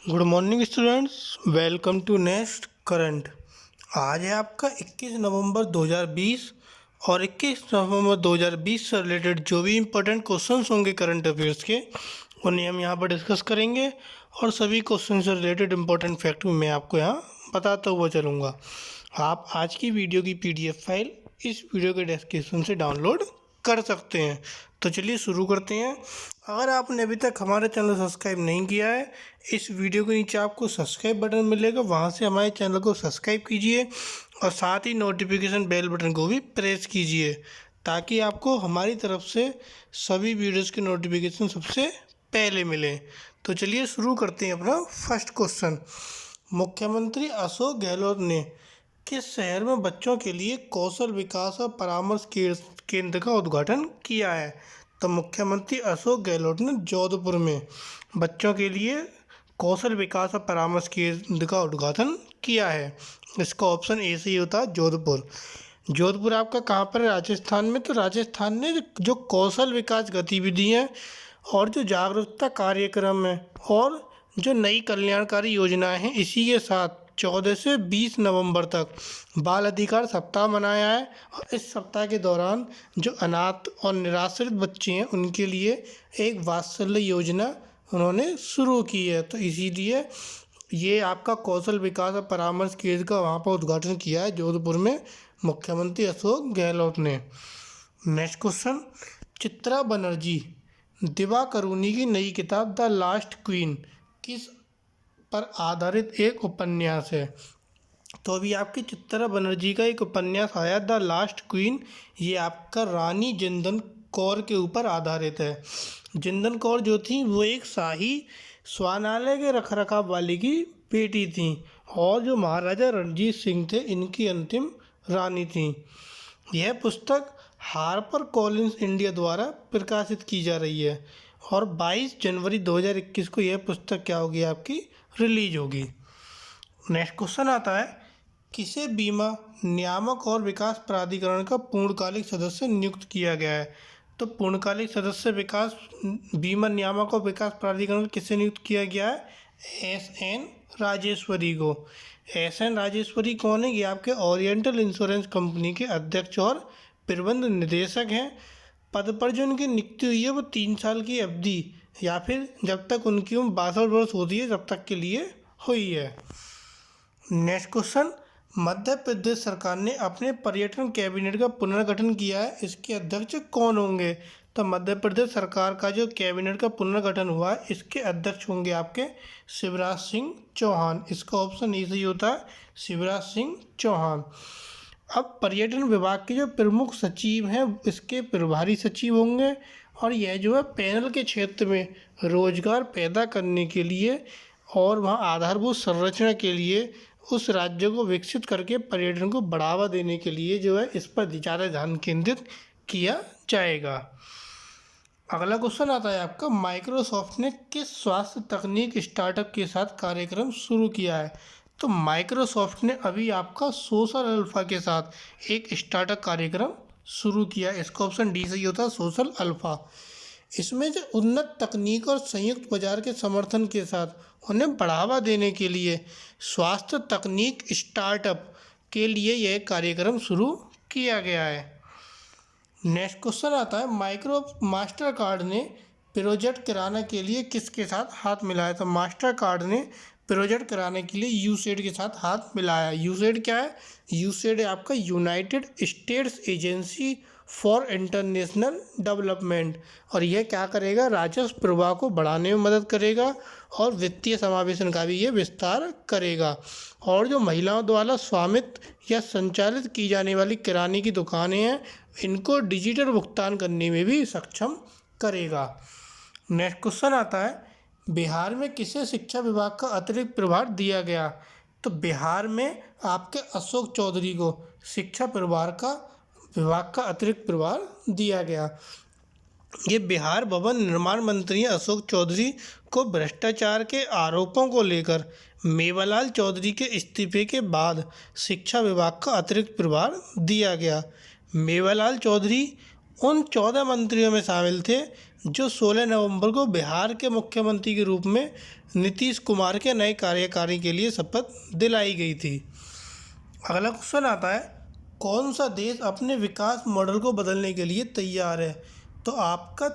Good morning students, welcome to next current. आज है आपका 21 नवंबर 2020 और 21 नवंबर 2020 से रिलेटेड जो भी इम्पोर्टेंट क्वेश्चंस होंगे करंट अफेयर्स के, उन्हें हम यहाँ पर डिस्कस करेंगे और सभी क्वेश्चन से रिलेटेड इम्पोर्टेंट फैक्ट मैं आपको यहाँ बताता हुआ चलूँगा। आप आज की वीडियो की PDF फाइल इस वीडियो के डिस्क्रिप्शन से डाउनलोड कर सकते हैं। तो चलिए शुरू करते हैं। अगर आपने अभी तक हमारे चैनल सब्सक्राइब नहीं किया है, इस वीडियो के नीचे आपको सब्सक्राइब बटन मिलेगा, वहां से हमारे चैनल को सब्सक्राइब कीजिए और साथ ही नोटिफिकेशन बेल बटन को भी प्रेस कीजिए ताकि आपको हमारी तरफ से सभी वीडियोज़ के नोटिफिकेशन सबसे पहले मिले। तो चलिए शुरू करते हैं अपना फर्स्ट क्वेश्चन। मुख्यमंत्री अशोक गहलोत ने किस शहर में बच्चों के लिए कौशल विकास और परामर्श केंद्र का उद्घाटन किया है? तो मुख्यमंत्री अशोक गहलोत ने जोधपुर में बच्चों के लिए कौशल विकास और परामर्श केंद्र का उद्घाटन किया है। इसका ऑप्शन ए सही होता है, जोधपुर। जोधपुर आपका कहाँ पर है? राजस्थान में। तो राजस्थान में जो कौशल विकास गतिविधियाँ और जो जागरूकता कार्यक्रम है और जो नई कल्याणकारी योजनाएं हैं, इसी के साथ 14 से 20 नवंबर तक बाल अधिकार सप्ताह मनाया है। और इस सप्ताह के दौरान जो अनाथ और निराश्रित बच्चे हैं उनके लिए एक वात्सल्य योजना उन्होंने शुरू की है। तो इसीलिए ये आपका कौशल विकास और परामर्श केंद्र का वहाँ पर उद्घाटन किया है जोधपुर में मुख्यमंत्री अशोक गहलोत ने। नेक्स्ट क्वेश्चन, चित्रा बनर्जी दिवाकरुणी की नई किताब द लास्ट क्वीन किस पर आधारित एक उपन्यास है? तो अभी आपकी चित्रा बनर्जी का एक उपन्यास आया द लास्ट क्वीन, ये आपका रानी जिंदन कौर के ऊपर आधारित है। जिंदन कौर जो थी वो एक शाही श्वानालय के रखरखाव वाली की बेटी थी और जो महाराजा रणजीत सिंह थे इनकी अंतिम रानी थी। यह पुस्तक हार्पर कॉलिन्स इंडिया द्वारा प्रकाशित की जा रही है और 22 जनवरी 2021 को यह पुस्तक क्या होगी? आपकी रिलीज होगी। नेक्स्ट क्वेश्चन आता है, किसे बीमा नियामक और विकास प्राधिकरण का पूर्णकालिक सदस्य नियुक्त किया गया है? तो पूर्णकालिक सदस्य विकास बीमा नियामक और विकास प्राधिकरण किसे नियुक्त किया गया है? SN राजेश्वरी को। SN राजेश्वरी कौन है? ये आपके ओरिएंटल इंश्योरेंस कंपनी के अध्यक्ष और प्रबंध निदेशक हैं। पद पर जो उनकी नियुक्ति हुई है वो 3 साल की अवधि या फिर जब तक उनकी उम्र 62 वर्ष होती है तब तक के लिए हुई है। नेक्स्ट क्वेश्चन, मध्य प्रदेश सरकार ने अपने पर्यटन कैबिनेट का पुनर्गठन किया है, इसके अध्यक्ष कौन होंगे? तो मध्य प्रदेश सरकार का जो कैबिनेट का पुनर्गठन हुआ है इसके अध्यक्ष होंगे आपके शिवराज सिंह चौहान। इसका ऑप्शन ए सही होता है, शिवराज सिंह चौहान। अब पर्यटन विभाग के जो प्रमुख सचिव हैं इसके प्रभारी सचिव होंगे और यह जो है पैनल के क्षेत्र में रोजगार पैदा करने के लिए और वहाँ आधारभूत संरचना के लिए उस राज्य को विकसित करके पर्यटन को बढ़ावा देने के लिए जो है इस पर ज़्यादा ध्यान केंद्रित किया जाएगा। अगला क्वेश्चन आता है आपका, माइक्रोसॉफ्ट ने किस स्वास्थ्य तकनीक स्टार्टअप के साथ कार्यक्रम शुरू किया है? तो माइक्रोसॉफ्ट ने अभी आपका सोशल अल्फा के साथ एक स्टार्टअप कार्यक्रम शुरू किया है। इसका ऑप्शन डी सही होता है, सोशल अल्फा। इसमें जो उन्नत तकनीक और संयुक्त बाजार के समर्थन के साथ उन्हें बढ़ावा देने के लिए स्वास्थ्य तकनीक स्टार्टअप के लिए यह कार्यक्रम शुरू किया गया है। नेक्स्ट क्वेश्चन आता है, मास्टर कार्ड ने प्रोजेक्ट कराने के लिए किसके साथ हाथ मिलाया? तो मास्टर कार्ड ने प्रोजेक्ट कराने के लिए यूसेड के साथ हाथ मिलाया। यूसेड क्या है? यूसेड है आपका United states agency for international development और यह क्या करेगा? राजस्व प्रवाह को बढ़ाने में मदद करेगा और वित्तीय समावेशन का भी ये विस्तार करेगा और जो महिलाओं द्वारा स्वामित्व या संचालित की जाने वाली किराने की दुकानें हैं इनको डिजिटल भुगतान करने में भी सक्षम करेगा। नेक्स्ट क्वेश्चन आता है, बिहार में किसे शिक्षा विभाग का अतिरिक्त प्रभार दिया गया? तो बिहार में आपके अशोक चौधरी को शिक्षा विभाग का अतिरिक्त प्रभार दिया गया। ये बिहार भवन निर्माण मंत्री अशोक चौधरी को भ्रष्टाचार के आरोपों को लेकर मेवालाल चौधरी के इस्तीफे के बाद शिक्षा विभाग का अतिरिक्त प्रभार दिया गया। मेवालाल चौधरी उन 14 मंत्रियों में शामिल थे जो 16 नवंबर को बिहार के मुख्यमंत्री के रूप में नीतीश कुमार के नए कार्यकारी के लिए शपथ दिलाई गई थी। अगला क्वेश्चन आता है, कौन सा देश अपने विकास मॉडल को बदलने के लिए तैयार है? तो आपका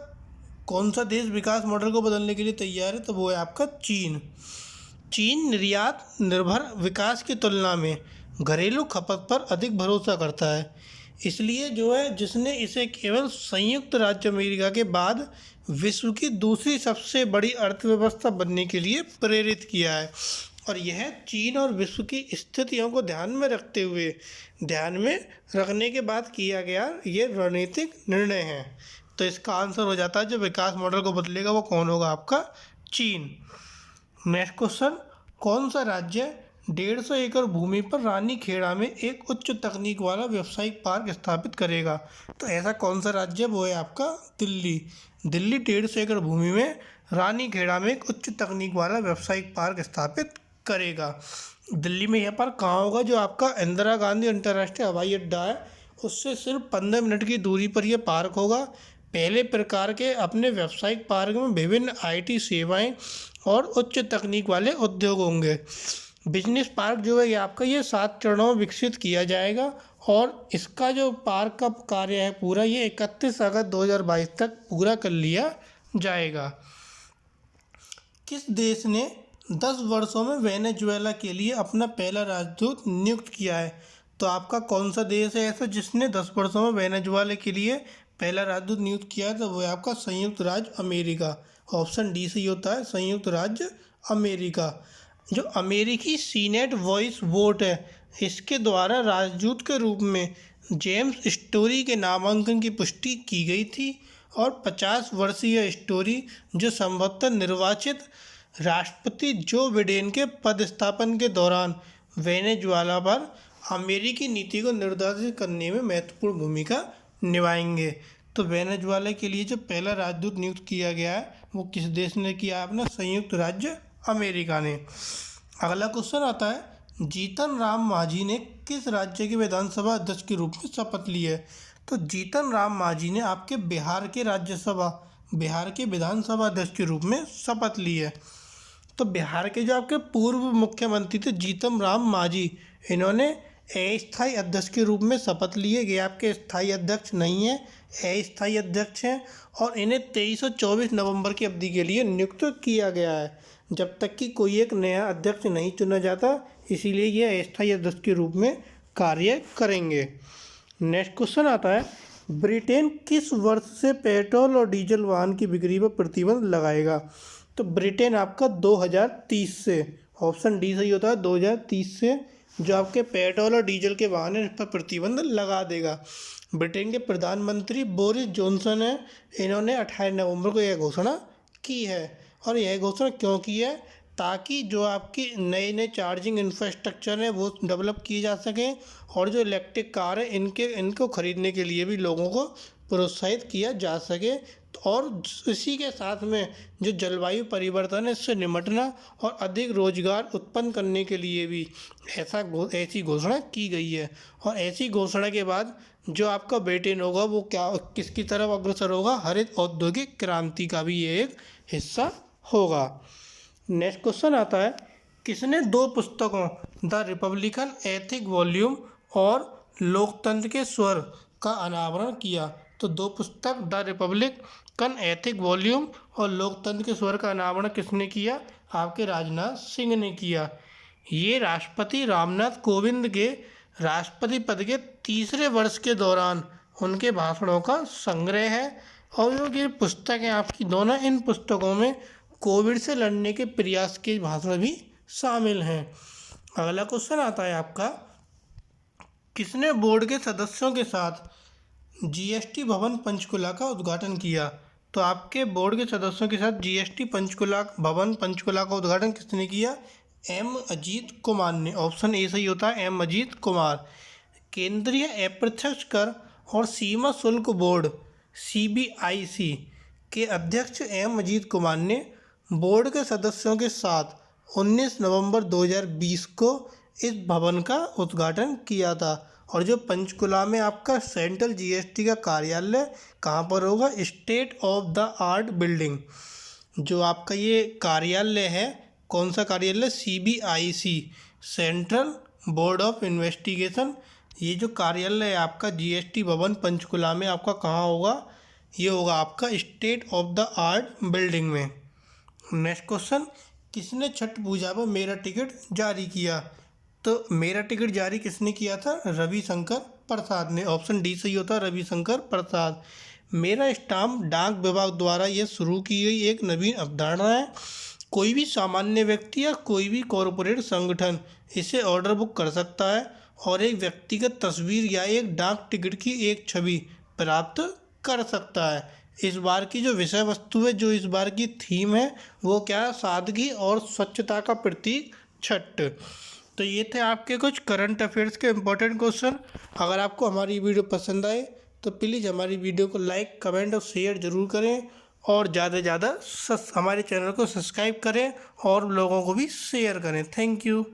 कौन सा देश विकास मॉडल को बदलने के लिए तैयार है? तो वो है आपका चीन। चीन निर्यात निर्भर विकास की तुलना में घरेलू खपत पर अधिक भरोसा करता है, इसलिए जो है जिसने इसे केवल संयुक्त राज्य अमेरिका के बाद विश्व की दूसरी सबसे बड़ी अर्थव्यवस्था बनने के लिए प्रेरित किया है। और यह चीन और विश्व की स्थितियों को ध्यान में रखने के बाद किया गया ये रणनीतिक निर्णय है। तो इसका आंसर हो जाता है जो विकास मॉडल को बदलेगा वो कौन होगा? आपका चीन। नेक्स्ट क्वेश्चन, कौन सा राज्य 150 एकड़ भूमि पर रानीखेड़ा में एक उच्च तकनीक वाला व्यावसायिक पार्क स्थापित करेगा? तो ऐसा कौन सा राज्य? वो है आपका दिल्ली। दिल्ली 150 एकड़ भूमि में रानीखेड़ा में एक उच्च तकनीक वाला व्यावसायिक पार्क स्थापित करेगा। दिल्ली में यह पार्क कहाँ होगा? जो आपका इंदिरा गांधी अंतर्राष्ट्रीय हवाई अड्डा है उससे सिर्फ 15 मिनट की दूरी पर यह पार्क होगा। पहले प्रकार के अपने व्यावसायिक पार्क में विभिन्न IT सेवाएं और उच्च तकनीक वाले उद्योग होंगे। बिजनेस पार्क जो है ये आपका ये 7 चरणों में विकसित किया जाएगा और इसका जो पार्क का कार्य है पूरा ये 31 अगस्त 2022 तक पूरा कर लिया जाएगा। किस देश ने 10 वर्षों में वेनेजुएला के लिए अपना पहला राजदूत नियुक्त किया है? तो आपका कौन सा देश है ऐसा जिसने 10 वर्षों में वेनेजुएला के लिए पहला राजदूत नियुक्त किया है? तो वो है आपका संयुक्त राज्य अमेरिका। ऑप्शन डी सही होता है, संयुक्त राज्य अमेरिका। जो अमेरिकी सीनेट वॉइस वोट है इसके द्वारा राजदूत के रूप में जेम्स स्टोरी के नामांकन की पुष्टि की गई थी और 50 वर्षीय स्टोरी जो संभवतः निर्वाचित राष्ट्रपति जो बिडेन के पदस्थापन के दौरान वेनेजुएला पर अमेरिकी नीति को निर्धारित करने में महत्वपूर्ण भूमिका निभाएंगे। तो वेनेजुएला के लिए जो पहला राजदूत नियुक्त किया गया है वो किस देश ने किया? अपना संयुक्त राज्य अमेरिका ने। अगला क्वेश्चन आता है, जीतन राम मांझी ने किस राज्य के विधानसभा अध्यक्ष के रूप में शपथ ली है? तो जीतन राम मांझी ने आपके बिहार के विधानसभा अध्यक्ष के रूप में शपथ ली है। तो बिहार के जो आपके पूर्व मुख्यमंत्री थे जीतन राम मांझी, इन्होंने अस्थायी अध्यक्ष के रूप में शपथ ली है। ये आपके स्थायी अध्यक्ष नहीं है, अस्थायी अध्यक्ष हैं और इन्हें 23 और 24 नवंबर की अवधि के लिए नियुक्त किया गया है जब तक कि कोई एक नया अध्यक्ष नहीं चुना जाता, इसीलिए ये अस्थायी अध्यक्ष के रूप में कार्य करेंगे। नेक्स्ट क्वेश्चन आता है, ब्रिटेन किस वर्ष से पेट्रोल और डीजल वाहन की बिक्री पर प्रतिबंध लगाएगा? तो ब्रिटेन आपका 2030 से, ऑप्शन डी सही होता है, 2030 से जो आपके पेट्रोल और डीजल के वाहन हैं इस पर प्रतिबंध लगा देगा। ब्रिटेन के प्रधानमंत्री बोरिस जॉनसन हैं, इन्होंने 28 नवंबर को यह घोषणा की है। और यह घोषणा क्यों की है? ताकि जो आपकी नए चार्जिंग इंफ्रास्ट्रक्चर है वो डेवलप किए जा सकें और जो इलेक्ट्रिक कार है इनको खरीदने के लिए भी लोगों को प्रोत्साहित किया जा सके। और इसी के साथ में जो जलवायु परिवर्तन है इससे निपटना और अधिक रोजगार उत्पन्न करने के लिए भी ऐसी घोषणा की गई है। और ऐसी घोषणा के बाद जो आपका ब्रिटेन होगा वो किसकी तरफ अग्रसर होगा? हरित औद्योगिक क्रांति का भी ये एक हिस्सा होगा। नेक्स्ट क्वेश्चन आता है, किसने 2 पुस्तकों द रिपब्लिकन एथिक वॉल्यूम और लोकतंत्र के स्वर का अनावरण किया? तो 2 पुस्तक द रिपब्लिकन एथिक वॉल्यूम और लोकतंत्र के स्वर का अनावरण किसने किया? आपके राजनाथ सिंह ने किया। ये राष्ट्रपति रामनाथ कोविंद के राष्ट्रपति पद के 3रे वर्ष के दौरान उनके भाषणों का संग्रह है और जो ये पुस्तकें आपकी दोनों, इन पुस्तकों में कोविड से लड़ने के प्रयास के भाषण भी शामिल हैं। अगला क्वेश्चन आता है आपका, किसने बोर्ड के सदस्यों के साथ GST भवन पंचकुला का उद्घाटन किया? तो आपके बोर्ड के सदस्यों के साथ GST भवन पंचकुला का उद्घाटन किसने किया? M अजीत कुमार ने। ऑप्शन ए सही होता है, M अजीत कुमार। केंद्रीय अप्रत्यक्ष कर और सीमा शुल्क बोर्ड CBIC के अध्यक्ष M अजीत कुमार ने बोर्ड के सदस्यों के साथ 19 नवंबर 2020 को इस भवन का उद्घाटन किया था और जो पंचकुला में आपका सेंट्रल जीएसटी का कार्यालय कहाँ पर होगा? State of the art building. जो आपका ये कार्यालय है, कौन सा कार्यालय? CBIC, central board of investigation. ये जो कार्यालय है आपका जीएसटी भवन पंचकुला में आपका कहाँ होगा? ये होगा आपका state of the art building में। नेक्स्ट क्वेश्चन, किसने छठ पूजा पर मेरा टिकट जारी किया? तो मेरा टिकट जारी किसने किया था? रविशंकर प्रसाद ने। ऑप्शन डी सही होता है, रविशंकर प्रसाद। मेरा स्टाम्प डाक विभाग द्वारा यह शुरू की गई एक नवीन अवधारणा है। कोई भी सामान्य व्यक्ति या कोई भी कॉरपोरेट संगठन इसे ऑर्डर बुक कर सकता है और एक व्यक्तिगत तस्वीर या एक डाक टिकट की एक छवि प्राप्त कर सकता है। इस बार की जो विषय वस्तु है, जो इस बार की थीम है, वो क्या है? सादगी और स्वच्छता का प्रतीक छठ। तो ये थे आपके कुछ करंट अफेयर्स के इम्पोर्टेंट क्वेश्चन। अगर आपको हमारी वीडियो पसंद आए तो प्लीज़ हमारी वीडियो को लाइक, कमेंट और शेयर ज़रूर करें और ज़्यादा से ज़्यादा हमारे चैनल को सब्सक्राइब करें और लोगों को भी शेयर करें। Thank you.